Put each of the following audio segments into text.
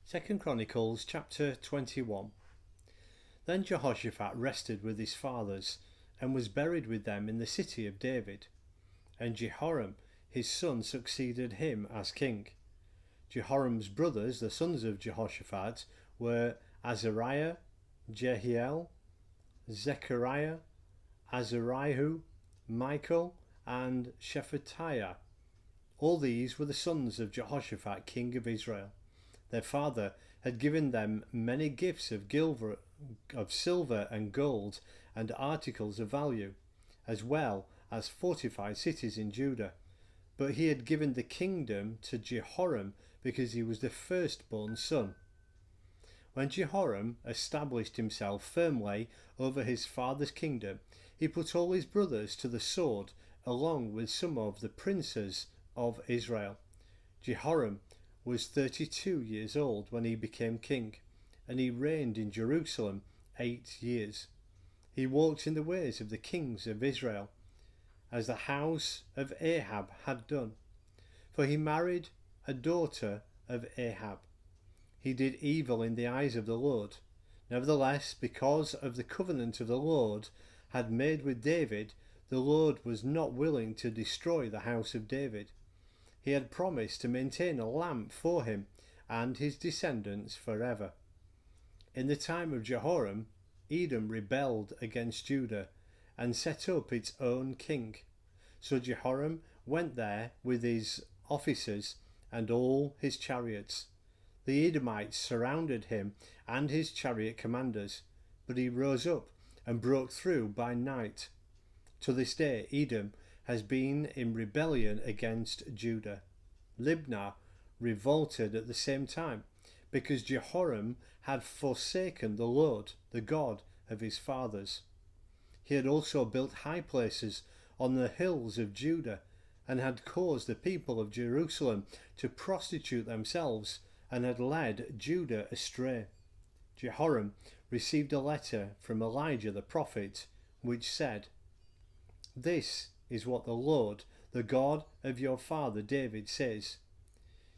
2 Chronicles chapter 21. Then Jehoshaphat rested with his fathers, and was buried with them in the city of David. And Jehoram his son succeeded him as king. Jehoram's brothers, the sons of Jehoshaphat, were Azariah, Jehiel, Zechariah, Azariahu, Michael, and Shephatiah. All these were the sons of Jehoshaphat, king of Israel. Their father had given them many gifts of silver and gold and articles of value, as well as fortified cities in Judah. But he had given the kingdom to Jehoram because he was the firstborn son. When Jehoram established himself firmly over his father's kingdom, he put all his brothers to the sword, along with some of the princes of Israel. Jehoram was 32 years old when he became king, and he reigned in Jerusalem 8 years. He walked in the ways of the kings of Israel, as the house of Ahab had done, for he married a daughter of Ahab. He did evil in the eyes of the Lord. Nevertheless, because of the covenant of the Lord had made with David, the Lord was not willing to destroy the house of David. He had promised to maintain a lamp for him and his descendants forever. In the time of Jehoram, Edom rebelled against Judah and set up its own king. So Jehoram went there with his officers and all his chariots. The Edomites surrounded him and his chariot commanders, but he rose up and broke through by night. To this day, Edom has been in rebellion against Judah. Libnah revolted at the same time, because Jehoram had forsaken the Lord, the God of his fathers. He had also built high places on the hills of Judah, and had caused the people of Jerusalem to prostitute themselves, and had led Judah astray. Jehoram received a letter from Elijah the prophet, which said, "This is what the Lord, the God of your father David, says.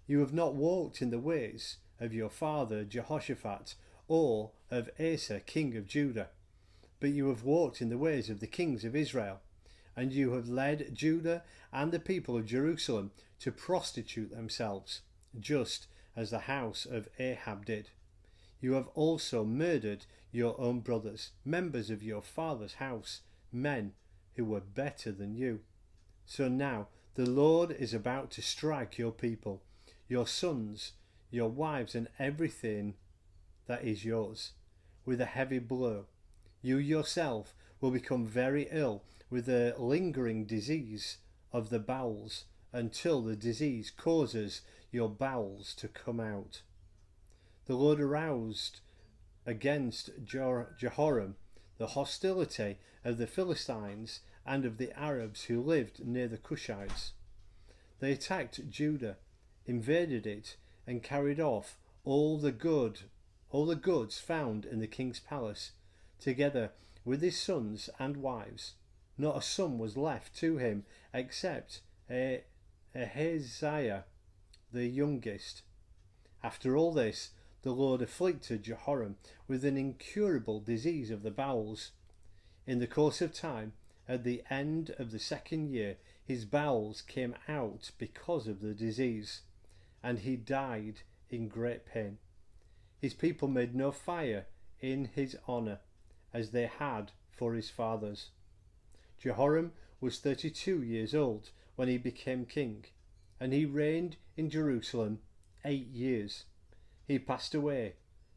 You have not walked in the ways of your father Jehoshaphat or of Asa king of Judah, but you have walked in the ways of the kings of Israel, and you have led Judah and the people of Jerusalem to prostitute themselves, just as the house of Ahab did. You have also murdered your own brothers, members of your father's house, men who were better than you. So now the Lord is about to strike your people, your sons, your wives, and everything that is yours, with a heavy blow. You yourself will become very ill with a lingering disease of the bowels, until the disease causes your bowels to come out." The Lord aroused against Jehoram the hostility of the Philistines and of the Arabs who lived near the Cushites. They attacked Judah, invaded it, and carried off all the goods found in the king's palace, together with his sons and wives. Not a son was left to him except Ahaziah, the youngest. After all this, the Lord afflicted Jehoram with an incurable disease of the bowels. In the course of time, at the end of the 2nd year, his bowels came out because of the disease, and he died in great pain. His people made no fire in his honour, as they had for his fathers. Jehoram was 32 years old when he became king, and he reigned in Jerusalem 8 years. He passed away,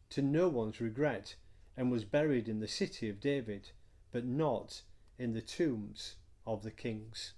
to no one's regret, and was buried in the city of David, but not in the tombs of the kings.